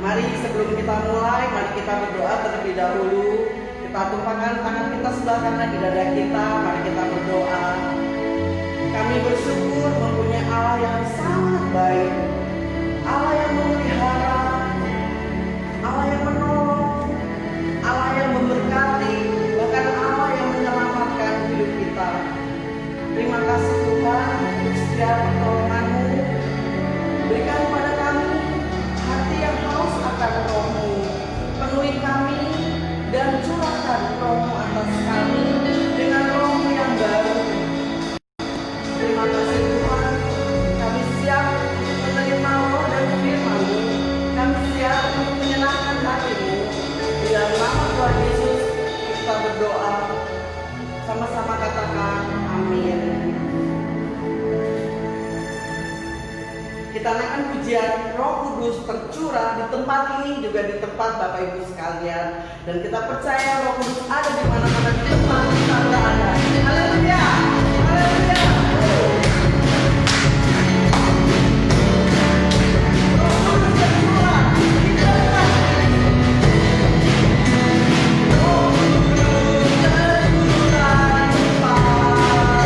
Mari sebelum kita mulai, mari kita berdoa terlebih dahulu. Kita tumpahkan tangan kita sebelah kanan di dada kita. Mari kita berdoa. Kami bersyukur mempunyai Allah yang sangat baik, Allah yang memelihara, Allah yang menolong, Allah yang memberkati, bahkan Allah yang menyelamatkan hidup kita. Terima kasih Tuhan untuk setiap pertolongan-Mu. Berikan kepada kami hati yang haus akan Roh-Mu. Penuhi kami dan curahkan Roh-Mu atas kami dengan Roh-Mu yang baru. Terima kasih Tuhan, kami siap untuk menerima Roh dan firman-Mu. Kami siap untuk menyenangkan hati-Mu. Di dalam nama Tuhan Yesus kita berdoa. Sama-sama katakan amin. Kita naikkan pujian Roh Kudus tercurah di tempat ini, juga di tempat Bapak Ibu sekalian. Dan kita percaya Roh Kudus ada di mana-mana di tempat kita berada. Haleluya, haleluya. Roh Kudus tercurah di tempat ini. Roh Kudus tercurah di tempat ini.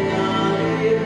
Mengalir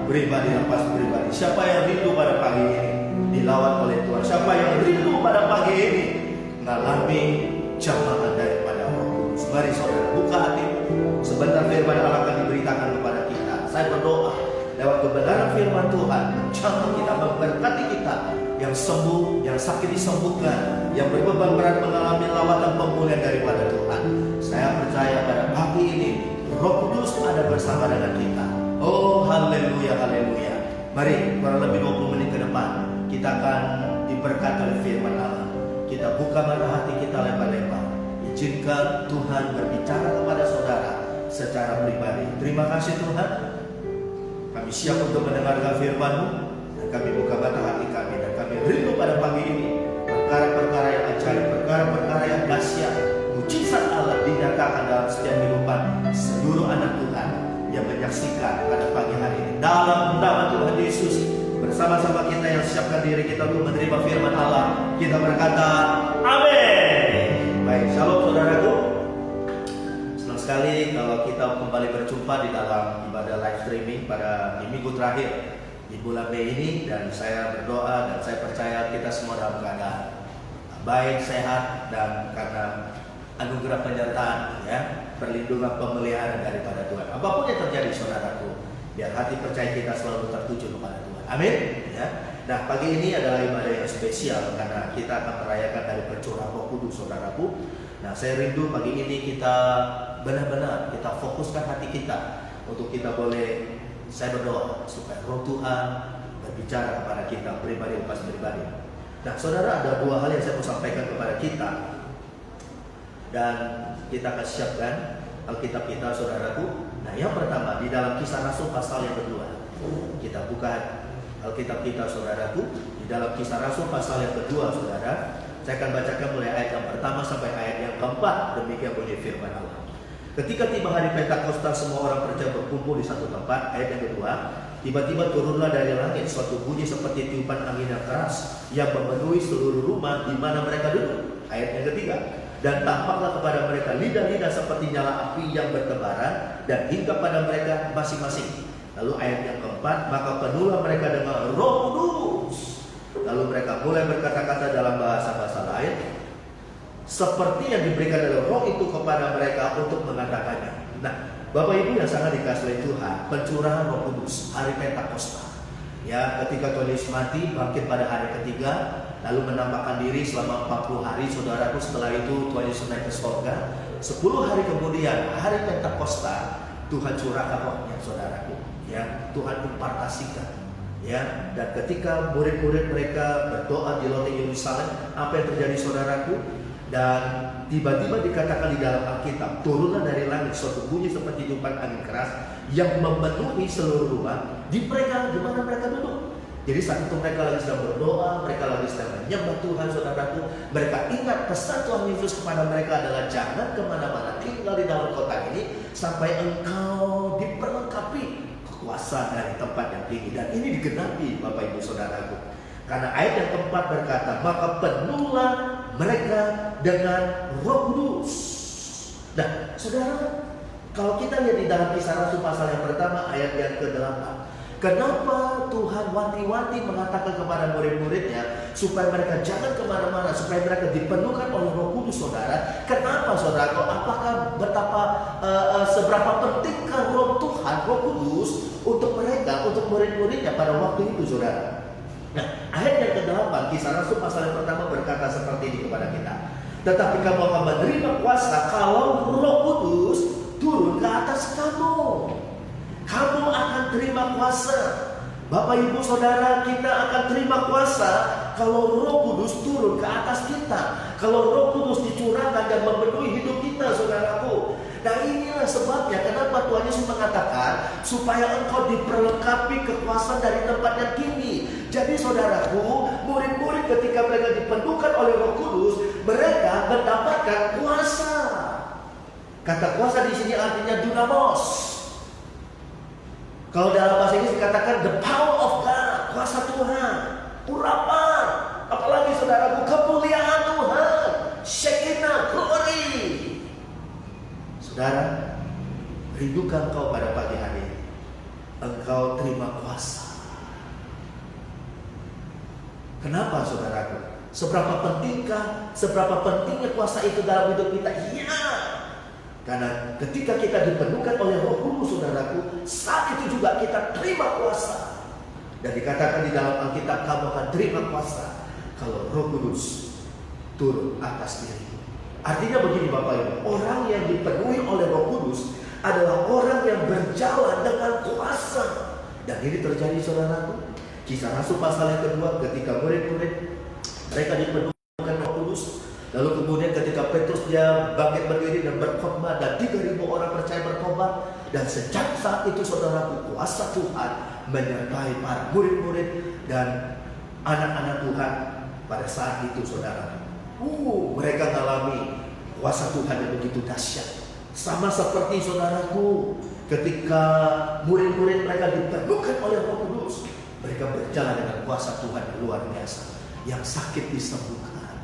pribadi lepas pribadi. Siapa yang rindu pada pagi ini dilawat oleh Tuhan? Siapa yang rindu pada pagi ini mengalami jamaah daripada Roh Kudus? Mari saudara buka hati. Sebentar firman Allah akan diberitakan kepada kita. Saya berdoa lewat kebenaran firman Tuhan menjamah kita, memberkati kita. Yang sembuh, yang sakit disembuhkan, yang berbeban berat mengalami lawatan pemulihan daripada Tuhan. Saya percaya pada pagi ini Roh Kudus ada bersama dengan kita. Oh haleluya, haleluya. Mari kurang lebih 20 menit ke depan kita akan diberkati oleh firman Allah. Kita buka mata hati kita lebar-lebar. Izinkan Tuhan berbicara kepada saudara secara pribadi. Terima kasih Tuhan. Kami siap untuk mendengarkan firman-Mu. Kami buka mata hati kami dan kami rindu pada pagi ini perkara-perkara yang ajaib, perkara-perkara yang dahsyat, mujizat Allah dinyatakan dalam setiap kehidupan seluruh anak Tuhan yang menyaksikan pada pagi hari ini. Dalam nama Tuhan Yesus, bersama-sama kita yang siapkan diri kita untuk menerima firman Allah, kita berkata amin. Baik, shalom saudaraku. Senang sekali kalau kita kembali berjumpa di dalam ibadah live streaming pada minggu terakhir di bulan Mei ini, dan saya berdoa dan saya percaya kita semua dalam keadaan baik, sehat, dan karena anugerah penyertaan, ya, perlindungan pemeliharaan daripada Tuhan. Apapun yang terjadi saudaraku, biar hati percaya kita selalu tertuju kepada Tuhan. Amin. Ya. Nah, pagi ini adalah ibadah yang spesial karena kita akan merayakan dari pencurahan Roh Kudus saudaraku. Nah, saya rindu pagi ini kita benar-benar kita fokuskan hati kita untuk kita boleh, saya berdoa supaya Roh Tuhan berbicara kepada kita pribadi lepas pribadi. Nah, saudara, ada dua hal yang saya mau sampaikan kepada kita, dan kita akan siapkan Alkitab kita, saudaraku. Nah, yang pertama di dalam Kisah Rasul pasal yang kedua. Kita buka Alkitab kita, saudaraku, di dalam Kisah Rasul pasal yang kedua, saudara. Saya akan bacakan mulai ayat yang pertama sampai ayat yang keempat. Demikian bunyi firman Allah. Ketika tiba hari Pentakosta, semua orang percaya berkumpul di satu tempat. Ayat yang kedua, tiba-tiba turunlah dari langit suatu bunyi seperti tiupan angin yang keras yang memenuhi seluruh rumah di mana mereka duduk. Ayat yang ketiga, dan tampaklah kepada mereka lidah-lidah seperti nyala api yang bertebaran dan hinggap pada mereka masing-masing. Lalu ayat yang keempat, maka penuhlah mereka dengan Roh Kudus. Lalu mereka mulai berkata-kata dalam bahasa-bahasa lain seperti yang diberikan oleh Roh itu kepada mereka untuk mengatakannya. Nah, Bapak Ibu yang sangat dikasihi oleh Tuhan, pencurahan Roh Kudus hari Pentakosta, ya, ketika Tuhan Yesus mati, bangkit pada hari ketiga, lalu menampakkan diri selama 40 hari, saudaraku. Setelah itu Tuhan Yesus naik ke surga. 10 hari kemudian, hari Pentakosta, Tuhan curahkan Roh-Nya, saudaraku, ya, Tuhan impartasikan. Ya, dan ketika murid-murid mereka berdoa di loteng Yerusalem, apa yang terjadi, saudaraku? Dan tiba-tiba dikatakan di dalam Alkitab, turunlah dari langit suatu bunyi seperti tiupan angin keras yang memenuhi seluruh rumah di mereka, di mana mereka duduk. Jadi saat itu mereka lagi sedang berdoa, mereka lagi sedang menyembah Tuhan, saudaraku. Mereka ingat pesan Tuhan Yesus kepada mereka adalah jangan kemana-mana, tinggal di dalam kota ini sampai engkau diperlengkapi kekuasaan dari tempat yang tinggi. Dan ini digenapi, Bapak Ibu Saudaraku. Karena ayat yang keempat berkata, maka penuhlah mereka dengan Roh Kudus. Nah, saudara, kalau kita lihat di dalam Kisah Rasul pasal yang pertama ayat yang ke-8, kenapa Tuhan wanti-wanti mengatakan kepada murid-muridnya supaya mereka jangan kemana-mana, supaya mereka dipenuhkan oleh Roh Kudus, saudara? Kenapa, saudara? Apakah betapa seberapa pentingkah Roh Tuhan, Roh Kudus untuk mereka, untuk murid-muridnya pada waktu itu, saudara? Nah, ayat yang ke-8 Kisah Rasul pasal yang pertama berkata seperti ini kepada kita. Tetapi kamu akan menerima kuasa kalau Roh Kudus turun ke atas kamu. Kamu akan terima kuasa. Bapak Ibu Saudara, kita akan terima kuasa kalau Roh Kudus turun ke atas kita. Kalau Roh Kudus dicurahkan dan memenuhi hidup kita, saudaraku. Nah, inilah sebabnya kenapa Tuhan Yesus mengatakan supaya engkau diperlengkapi kekuasaan dari tempat yang tinggi. Jadi saudaraku, murid-murid ketika mereka dipenuhkan oleh Roh Kudus, mereka mendapatkan kuasa. Kata kuasa di sini artinya dunamos. Kalau dalam bahasa Inggris dikatakan the power of God, kuasa Tuhan, urapan, apalagi saudaraku kemuliaan Tuhan, Shekinah, glory. Saudara, rindukan kau pada pagi hari ini engkau terima kuasa. Kenapa saudaraku? Seberapa pentingnya kuasa itu dalam hidup kita? Iya. Karena ketika kita dipenuhkan oleh Roh Kudus, saudaraku, saat itu juga kita terima kuasa. Dan dikatakan di dalam Alkitab, kamu akan terima kuasa kalau Roh Kudus turun atas dirimu. Artinya begini Bapak Ibu, orang yang dipenuhi oleh Roh Kudus adalah orang yang berjalan dengan kuasa. Dan ini terjadi saudaraku. Kisah Rasul pasal yang kedua, ketika murid-murid mereka dipenuhkan Roh Kudus, lalu kemudian ketika Petrus dia bangkit berdiri dan berkhotbah, dan 3.000 orang percaya bertobat. Dan sejak saat itu saudaraku, kuasa Tuhan menyertai para murid-murid dan anak-anak Tuhan pada saat itu saudara. Mereka mengalami kuasa Tuhan yang begitu dahsyat. Sama seperti saudaraku, ketika murid-murid mereka dipenuhkan oleh Roh Kudus, mereka berjalan dengan kuasa Tuhan yang luar biasa. Yang sakit disembuhkan,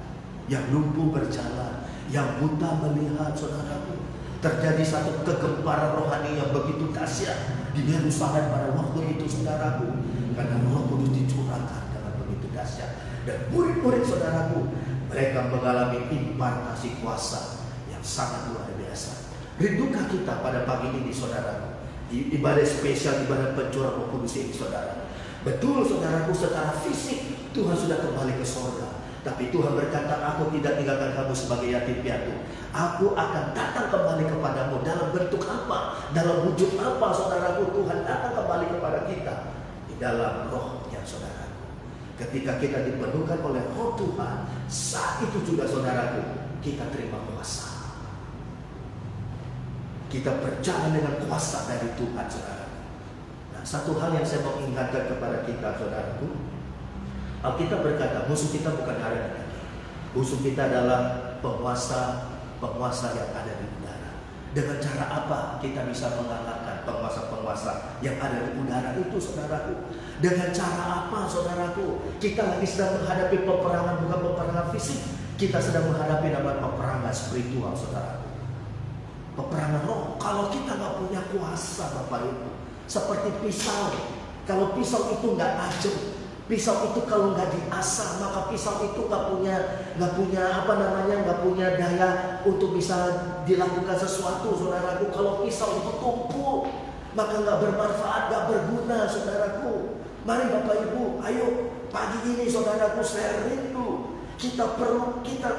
yang lumpuh berjalan, yang buta melihat saudaraku. Terjadi satu kegemparan rohani yang begitu dahsyat di Yerusalem pada waktu itu saudaraku. Karena Roh Kudus dicurahkan dengan begitu dahsyat. Dan murid-murid saudaraku, mereka mengalami impartasi kuasa yang sangat luar biasa. Rindukah kita pada pagi ini saudaraku, di ibadah spesial, ibadah pencurahan Roh Kudus ini saudara? Betul saudaraku, secara fisik Tuhan sudah kembali ke surga. Tapi Tuhan berkata, aku tidak tinggalkan kamu sebagai yatim piatu. Aku akan datang kembali kepadamu. Dalam bentuk apa? Dalam wujud apa saudaraku? Tuhan datang kembali kepada kita di dalam rohnya saudaraku. Ketika kita dipenuhkan oleh Roh Tuhan, saat itu juga saudaraku, kita terima kuasa. Kita berjalan dengan kuasa dari Tuhan saudara. Satu hal yang saya mau ingatkan kepada kita saudaraku, Alkitab berkata musuh kita bukan darah dan daging. Musuh kita adalah penguasa yang ada di udara. Dengan cara apa kita bisa mengalahkan penguasa-penguasa yang ada di udara itu saudaraku? Dengan cara apa saudaraku? Kita lagi sedang menghadapi peperangan, bukan peperangan fisik. Kita sedang menghadapi namanya peperangan spiritual saudaraku. Peperangan roh. Kalau kita nggak punya kuasa Bapak Ibu, seperti pisau. Kalau pisau itu nggak tajam, pisau itu kalau nggak diasah, maka pisau itu nggak punya daya untuk bisa dilakukan sesuatu, saudaraku. Kalau pisau itu tumpul, maka nggak bermanfaat, nggak berguna, saudaraku. Mari Bapak Ibu, ayo pagi ini saudaraku, saya rindu kita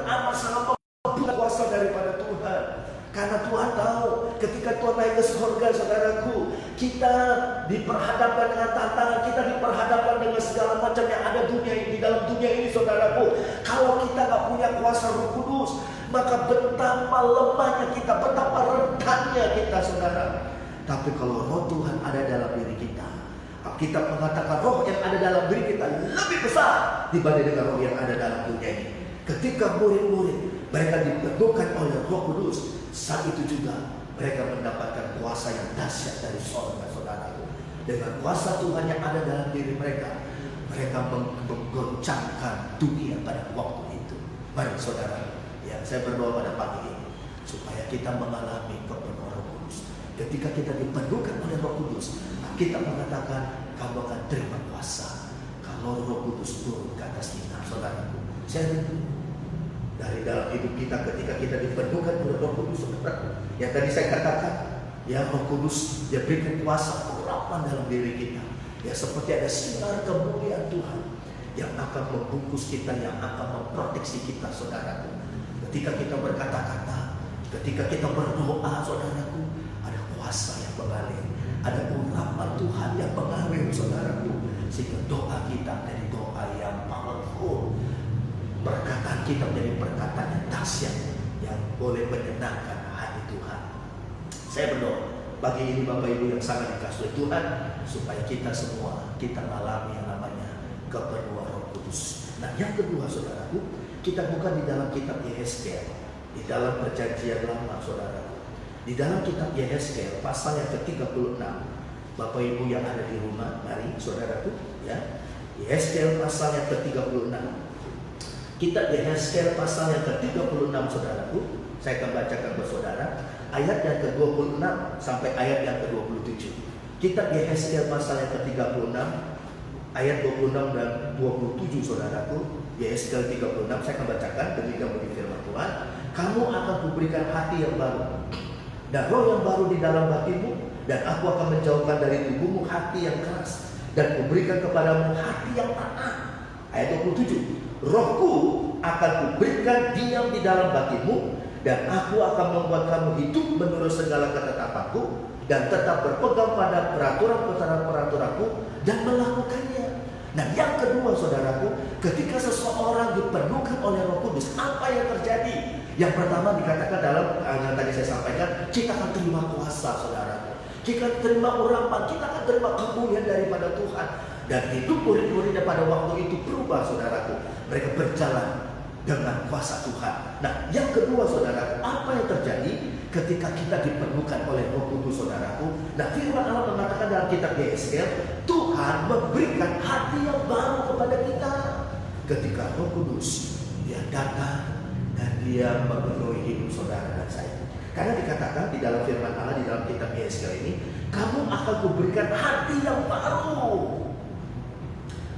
amat sangat membutuhkan kuasa daripada Tuhan. Karena Tuhan tahu ketika Tuhan naik ke surga saudaraku, kita diperhadapkan dengan tantangan, kita diperhadapkan dengan segala macam yang ada di dalam dunia ini saudaraku. Kalau kita gak punya kuasa Roh Kudus, maka betapa lemahnya kita, betapa rentannya kita saudara. Tapi kalau Roh Tuhan ada dalam diri kita, kita mengatakan roh yang ada dalam diri kita lebih besar dibanding dengan roh yang ada dalam dunia ini. Ketika murid-murid mereka dipenuhkan oleh Roh Kudus, saat itu juga mereka mendapatkan kuasa yang dahsyat dari surga saudaraku. Dengan kuasa Tuhan yang ada dalam diri mereka, mereka menggoncangkan dunia pada waktu itu. Mari saudara, ya saya berdoa pada pagi ini supaya kita mengalami kepenuhan Roh Kudus. Ketika kita dipenuhkan oleh Roh Kudus, kita mengatakan kamu akan terima kuasa kalau Roh Kudus turun ke atas kita, saudaraku. Saya rindu dari dalam hidup kita ketika kita dipenuhkan oleh Roh Kudus, saudara. Yang tadi saya katakan, ya Roh Kudus dia berikan kuasa urapan dalam diri kita. Ya seperti ada sinar kemuliaan Tuhan yang akan membungkus kita, yang akan memproteksi kita, saudaraku. Ketika kita berkata-kata, ketika kita berdoa, saudaraku, ada kuasa yang mengalir, ada urapan Tuhan yang mengalir, saudaraku, sehingga doa kita menjadi doa yang powerful. Perkataan kita menjadi perkataan yang dahsyat yang boleh menyenangkan hati Tuhan. Saya berdoa pagi ini Bapak Ibu yang sangat dikasihi Tuhan, supaya kita semua kita mengalami yang namanya kepenuhan Roh Kudus. Nah yang kedua saudaraku, kita bukan di dalam kitab Yehezkiel, di dalam perjanjian lama saudaraku. Di dalam kitab Yehezkiel pasal yang ke-36, Bapak Ibu yang ada di rumah, mari saudaraku, ya. Yehezkiel pasal yang ke-36. Kitab Yehezkiel pasal yang ke-36 saudaraku. Saya akan bacakan kepada saudara ayat yang ke-26 sampai ayat yang ke-27. Kitab Yehezkiel pasal yang ke-36 ayat 26 dan 27 saudaraku. Yehezkiel 36 saya akan bacakan, demikian bunyi firman Tuhan. Kamu akan kuberikan hati yang baru dan roh yang baru di dalam hatimu, dan aku akan menjauhkan dari tubuhmu hati yang keras dan kuberikan kepadamu hati yang taat. Ayat 27, rohku akan kuberikan diam di dalam hatimu, dan aku akan membuat kamu hidup menurut segala ketetapanku dan tetap berpegang pada peraturan-peraturanku dan melakukannya. Nah, yang kedua saudaraku, ketika seseorang dipenuhkan oleh Roh Kudus, apa yang terjadi? Yang pertama dikatakan dalam yang tadi saya sampaikan, kita akan terima kuasa saudaraku. Kita terima urapan, kita akan terima kemuliaan daripada Tuhan. Dan hidup murid-muridnya pada waktu itu berubah saudaraku. Mereka berjalan dengan kuasa Tuhan. Nah, yang kedua saudaraku, apa yang terjadi ketika kita dipenuhkan oleh Roh Kudus saudaraku? Nah, firman Allah mengatakan dalam kitab Yehezkiel, Tuhan memberikan hati yang baru kepada kita. Ketika Roh Kudus dia datang dan dia memenuhi hidup saudara dan saya. Karena dikatakan di dalam firman Allah di dalam kitab Yehezkiel ini, kamu akan kuberikan hati yang baru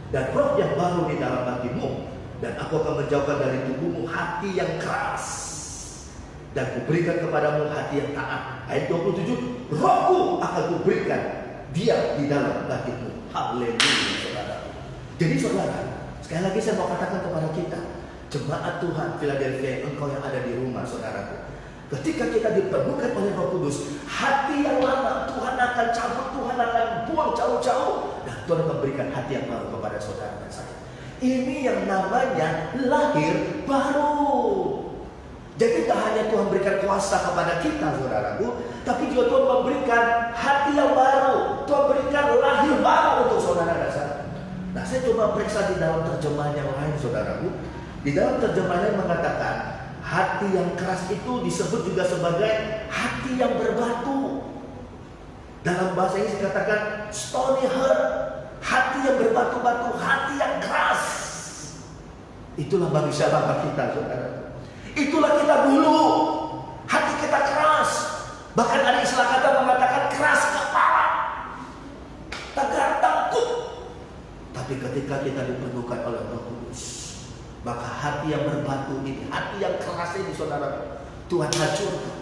dan roh yang baru di dalam hatimu, dan aku akan menjauhkan dari tubuhmu hati yang keras dan kuberikan kepadamu hati yang taat. Ayat 27, rohku akan kuberikan dia di dalam hatimu. Haleluya saudara. Jadi saudara, sekali lagi saya mau katakan kepada kita, jemaat Tuhan Philadelphia, engkau yang ada di rumah saudaraku, ketika kita dipenuhkan oleh Roh Kudus, hati yang lama Tuhan akan cabut, Tuhan akan buang jauh-jauh, dan Tuhan akan berikan hati yang baru kepada saudara dan saya. Ini yang namanya lahir baru. Jadi tak hanya Tuhan berikan kuasa kepada kita saudaraku, tapi juga Tuhan memberikan hati yang baru. Tuhan berikan lahir baru untuk saudara dan saya. Nah, saya coba periksa di dalam terjemahan yang lain saudaraku. Di dalam terjemahan yang mengatakan hati yang keras itu disebut juga sebagai hati yang berbatu. Dalam bahasa Inggris dikatakan stony heart, hati yang berbatu-batu, hati yang keras. Itulah manusia lama kita saudara. Itulah kita dulu. Hati kita keras. Bahkan ada istilah kata mengatakan keras kepala, tegar tengkuk. Tapi ketika kita dipenuhkan oleh Roh Kudus, maka hati yang berbatu ini, hati yang keras ini saudara, Tuhan hancurkan.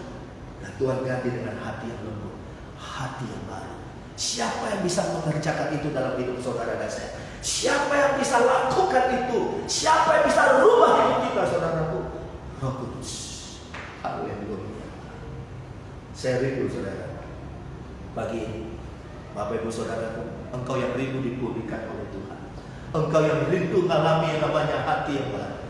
Dan Tuhan ganti dengan hati yang lembut, hati yang baru. Siapa yang bisa mengerjakan itu dalam hidup saudara dan saya? Siapa yang bisa lakukan itu? Siapa yang bisa rubah hidup kita saudaraku? Roh Kudus. Haleluya. Saya rindu saudara, pagi ini Bapak Ibu saudaraku, engkau yang rindu dipulihkan oleh Tuhan, engkau yang rindu mengalami yang namanya hati yang baru.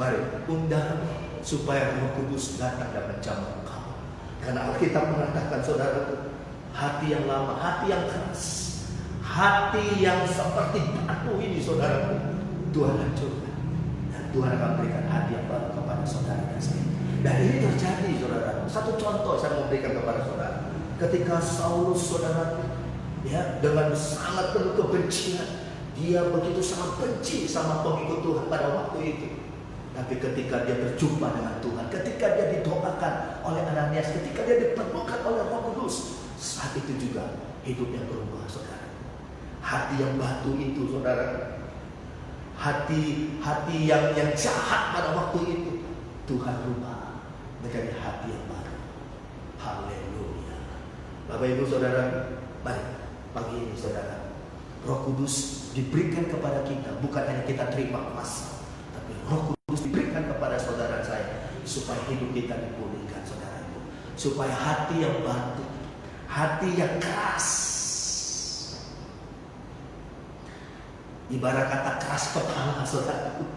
Mari undang supaya Roh Kudus datang dan menjamah engkau. Karena Alkitab mengatakan saudaraku, hati yang lama, hati yang keras, hati yang seperti batu ini saudaraku, Tuhan hancurkan. Dan Tuhan akan berikan hati yang baru kepada saudara dan saya. Dan ini terjadi saudara. Satu contoh saya mau berikan kepada saudara. Ketika Saulus saudara, ya, dengan sangat penuh kebencian, dia begitu sangat benci sama pengikut Tuhan pada waktu itu. Tapi ketika dia berjumpa dengan Tuhan, ketika dia didoakan oleh Ananias, ketika dia dipenuhkan oleh Roh Kudus, saat itu juga hidupnya berubah saudara. Hati yang batu itu saudara, hati yang jahat pada waktu itu, Tuhan rubah menjadi hati yang baru. Haleluya. Bapak Ibu saudara, mari pagi ini saudara, Roh Kudus diberikan kepada kita, bukan hanya kita terima kuasa, tapi Roh Kudus diberikan kepada saudara saya supaya hidup kita dipulihkan saudaraku, supaya hati yang batu, hati yang keras, ibarat kata keras kepala saudaraku,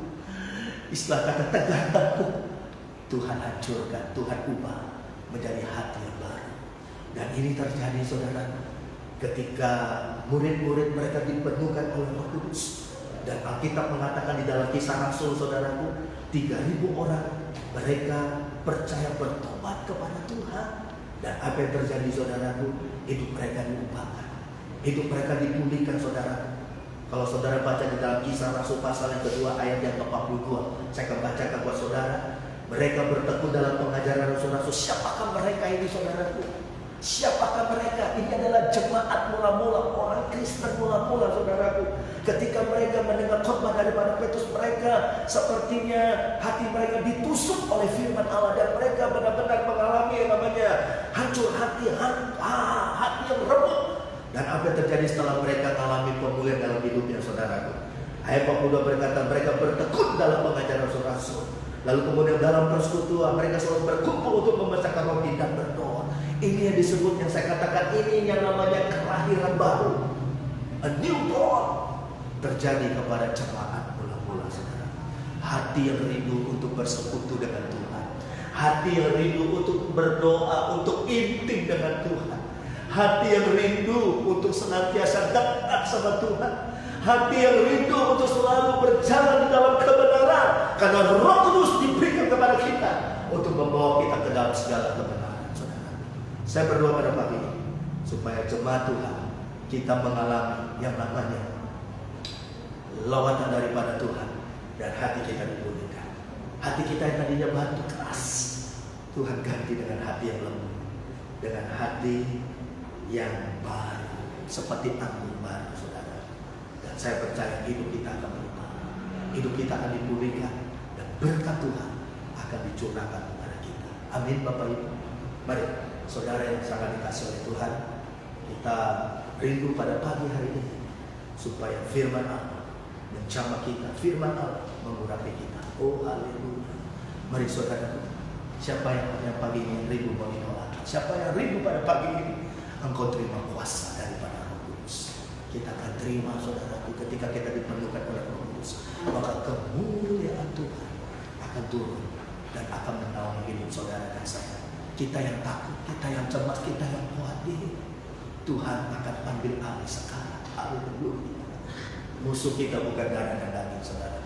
istilah kata tegar tengkuk, Tuhan hancurkan, Tuhan ubah menjadi hati yang baru. Dan ini terjadi saudara ketika murid-murid mereka dipenuhkan oleh Roh Kudus. Dan Alkitab mengatakan di dalam Kisah Rasul saudaraku, 3.000 orang mereka percaya bertobat kepada Tuhan. Dan apa yang terjadi saudaraku, hidup mereka diubahkan, hidup mereka dipulihkan saudaraku. Kalau saudara baca di dalam Kisah Rasul pasal yang kedua ayat yang ke-42, saya akan bacakan buat saudara. Mereka bertekun dalam pengajaran Rasul-Rasul. Siapakah mereka ini saudaraku? Siapakah mereka? Ini adalah jemaat mula-mula, orang Kristen mula-mula, saudaraku. Ketika mereka mendengar khotbah daripada Petrus, mereka sepertinya hati mereka ditusuk oleh firman Allah, dan mereka benar-benar mengalami yang namanya hancur hati, hati yang remuk. Dan apa yang terjadi setelah mereka mengalami pemulihan dalam hidupnya, saudaraku? Ayat 42 berkata, mereka bertekun dalam pengajaran rasul. Lalu kemudian dalam persekutuan mereka selalu berkumpul untuk memecahkan roti dan berdoa. Ini yang disebut, yang saya katakan, ini yang namanya kelahiran baru, a new dawn, terjadi kepada jemaat mula-mula, saudara. Hati yang rindu untuk bersekutu dengan Tuhan, hati yang rindu untuk berdoa, untuk intim dengan Tuhan, hati yang rindu untuk senantiasa dekat sama Tuhan, hati yang rindu untuk selalu berjalan dalam kebenaran, karena Roh Kudus diberikan kepada kita untuk membawa kita ke dalam segala kebenaran. Saya berdoa pada pagi ini supaya jemaat Tuhan kita mengalami yang namanya lawatan daripada Tuhan, dan hati kita dipulihkan. Hati kita yang tadinya batu keras, Tuhan ganti dengan hati yang lembut, dengan hati yang baru, seperti anggur baru, saudara. Dan saya percaya hidup kita akan berubah, hidup kita akan dipulihkan, dan berkat Tuhan akan dicurahkan kepada kita. Amin, Bapak Ibu. Mari, saudara yang sangat dikasih oleh Tuhan, kita rindu pada pagi hari ini supaya firman Allah menjamah kita, firman Allah mengurapi kita. Oh haleluya. Mari saudaraku, siapa yang pagi ini rindu mau didoakan? Siapa yang rindu pada pagi ini engkau terima kuasa daripada Roh Kudus? Kita akan terima, saudaraku, ketika kita diperlukan oleh Roh Kudus, maka kemuliaan Tuhan akan turun dan akan menaungi hidup saudara dan saya. Kita yang takut, kita yang cemas, kita yang khawatir, Tuhan akan ambil alih sekarang. Haleluya. Musuh kita bukan darah dan daging, saudara.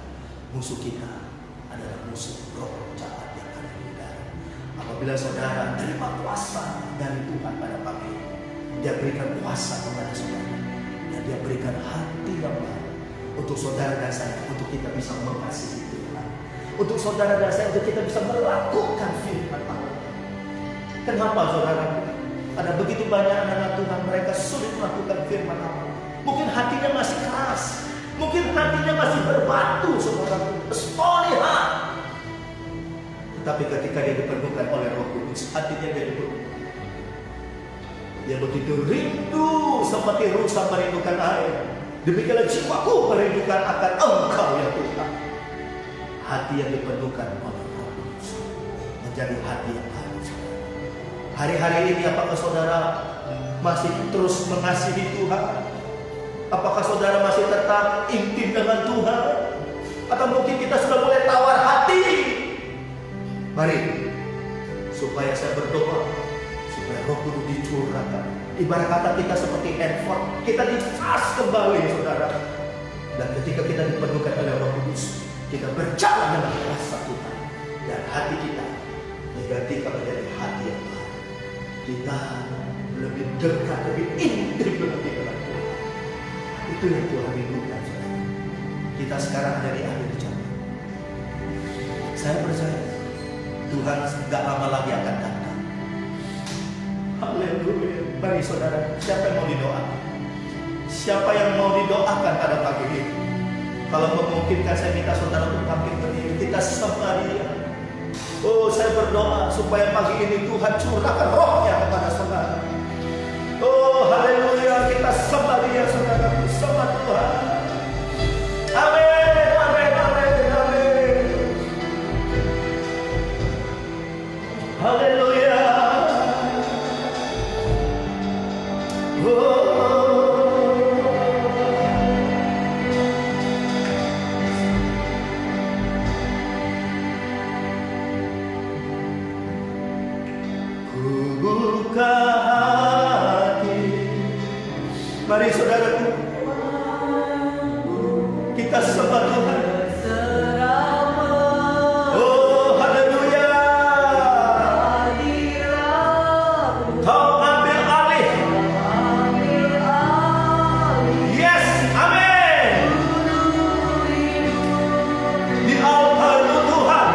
Musuh kita adalah musuh roh jahat yang ada di udara. Apabila saudara terima kuasa dari Tuhan pada pagi ini, Dia berikan kuasa kepada saudara, dan Dia berikan hati yang baru untuk saudara dan saya, untuk kita bisa mengasihi Tuhan, untuk saudara dan saya, untuk kita bisa melakukan firman Allah. Kenapa, saudara? Ada begitu banyak anak Tuhan, mereka sulit melakukan firman Allah. Mungkin hatinya masih keras, mungkin hatinya masih berbatu, saudara. Stony heart. Tetapi ketika dia dipenuhkan oleh Roh Kudus, hatinya dia dipenuhi. Dia begitu rindu seperti rusa merindukan air. Demikianlah jiwaku merindukan akan Engkau ya Tuhan. Hati yang dipenuhkan oleh Roh Kudus menjadi hati yang baru. Hari-hari ini apakah saudara masih terus mengasihi Tuhan? Apakah saudara masih tetap intim dengan Tuhan? Atau mungkin kita sudah mulai tawar hati? Mari, supaya saya berdoa, supaya Roh Kudus dicurahkan. Ibarat kata kita seperti handphone, kita dicas kembali, saudara. Dan ketika kita dipenuhkan oleh Roh Kudus, kita berjalan dengan kuasa Tuhan, dan hati kita digantikan menjadi hati yang baru. Kita lebih dekat, lebih intim lagi dengan Tuhan. Itu yang Tuhan rindukan, saudara. Kita sekarang ada di akhir zaman. Saya percaya Tuhan gak lama lagi akan datang. Haleluya. Mari saudara, siapa yang mau didoakan? Siapa yang mau didoakan pada pagi ini? Kalau memungkinkan, saya minta saudara untuk bangkit berdiri. Kita sembah Dia. Oh, saya berdoa supaya pagi ini Tuhan curahkan rohnya kepada saudara. Oh, haleluya. Kita sembah Dia, saudara. Sembah Tuhan. Amin, amin, amin, amin. Haleluya. Oh. Buka hati. Mari saudaraku, kita sembah Tuhan. Oh haleluya. Kau ambil alih. Yes, amin. Di altar-Mu Tuhan.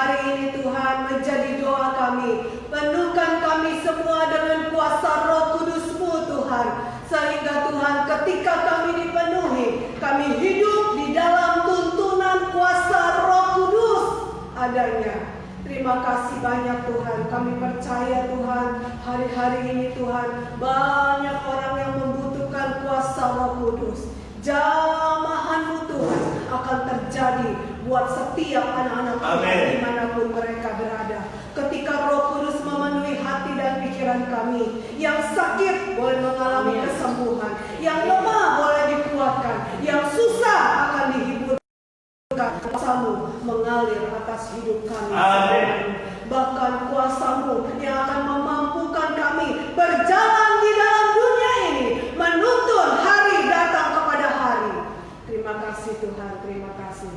hari ini Tuhan menjadi doa kami. Penuhkan kami semua dengan kuasa Roh Kudus-Mu Tuhan. Sehingga Tuhan ketika kami dipenuhi, kami hidup di dalam tuntunan kuasa Roh Kudus adanya. Terima kasih banyak Tuhan. Kami percaya Tuhan, hari-hari ini Tuhan, banyak orang yang membutuhkan kuasa Roh Kudus. Jamahan-Mu Tuhan akan terjadi buat setiap anak-anak Tuhan dimanapun mereka berada. Ketika Roh Kudus memenuhi hati dan pikiran kami, yang sakit boleh mengalami kesembuhan, yang lemah boleh dikuatkan, yang susah akan dihibur. Kuasa-Mu mengalir atas hidup kami. Amin. Bahkan kuasa-Mu yang akan memampukan kami berjalan di dalam dunia ini, menuntun hari datang kepada hari. Terima kasih Tuhan, terima kasih.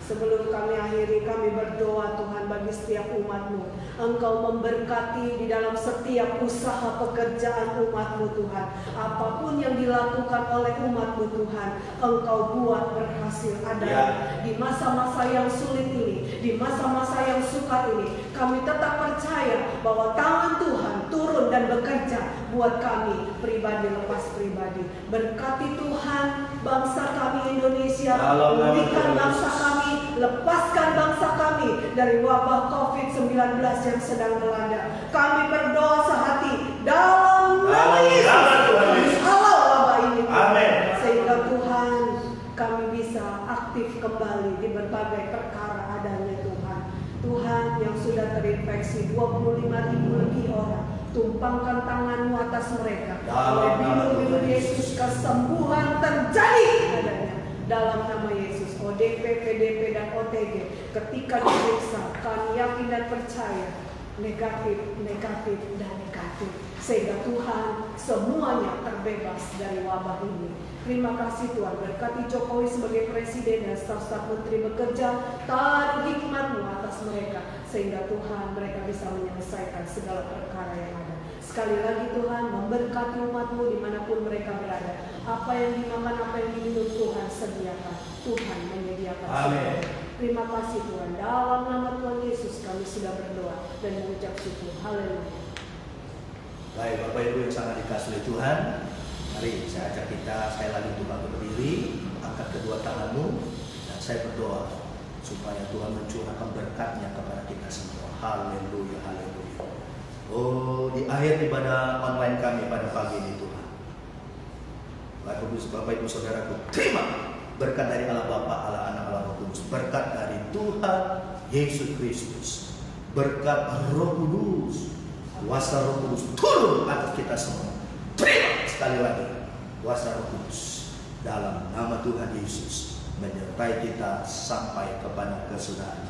Sebelum kami akhiri, kami berdoa Tuhan bagi setiap umat-Mu. Engkau memberkati di dalam setiap usaha pekerjaan umat-Mu Tuhan. Apapun yang dilakukan oleh umat-Mu Tuhan, Engkau buat berhasil adanya. Di masa-masa yang sulit ini, di masa-masa yang sukar ini, kami tetap percaya bahwa tangan Tuhan turun dan bekerja buat kami pribadi lepas pribadi. Berkati Tuhan bangsa kami Indonesia, pulihkan bangsa kami, lepaskan bangsa kami dari wabah COVID-19 yang sedang melanda. Kami berdoa sehati dalam nama Yesus, halau wabah ini Tuhan. Sehingga Tuhan, kami bisa aktif kembali di berbagai perkara adanya Tuhan. Tuhan yang sudah terinfeksi 25.000 lebih orang, tumpangkan tangan-Mu atas mereka. Oleh biru-biru Yesus, kesembuhan terjadi adanya. Dalam nama Yesus, ODP, PDP, dan OTG, ketika diperiksa, kami yakin dan percaya, negatif, dan negatif. Sehingga Tuhan semuanya terbebas dari wabah ini. Terima kasih Tuhan, berkati Jokowi sebagai presiden dan staf-staf menteri bekerja, taruh hikmat-Mu atas mereka. Sehingga Tuhan mereka bisa menyelesaikan segala perkara yang ada. Sekali lagi Tuhan, memberkati umat-Mu dimanapun mereka berada. Apa yang dimakan, apa yang diminum Tuhan sediakan. Tuhan menyediakan. Amin. Terima kasih Tuhan. Dalam nama Tuhan Yesus kami sudah berdoa dan mengucap syukur. Haleluya. Baik Bapak Ibu yang sangat dikasihi oleh Tuhan, mari saya ajak kita sekali lagi untuk bangkit berdiri, angkat kedua tanganmu, dan saya berdoa supaya Tuhan mencurahkan berkat-Nya kepada kita semua. Haleluya, haleluya. Oh, di akhir ibadah online kami pada pagi ini Tuhan, Bapak Ibu Saudaraku, terima berkat dari Allah Bapa, Allah Anak, Allah Roh Kudus, berkat dari Tuhan Yesus Kristus, berkat Roh Kudus, kuasa Roh Kudus turun atas kita semua. Terima sekali lagi kuasa Roh Kudus dalam nama Tuhan Yesus menyertai kita sampai kepada kesudahan.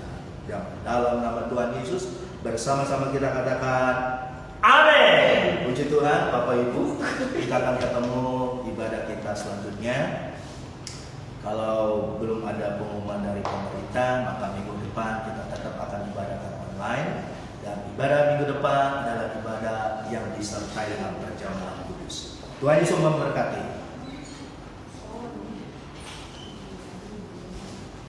Yang dalam nama Tuhan Yesus bersama-sama kita katakan amin. Puji Tuhan. Bapak Ibu, kita akan ketemu ibadah kita selanjutnya. Kalau belum ada pengumuman dari pemerintah, maka minggu depan kita tetap akan ibadahkan online. Dan ibadah minggu depan adalah ibadah yang disertai dengan perjamuan kudus. Tuhan Yesus memberkati.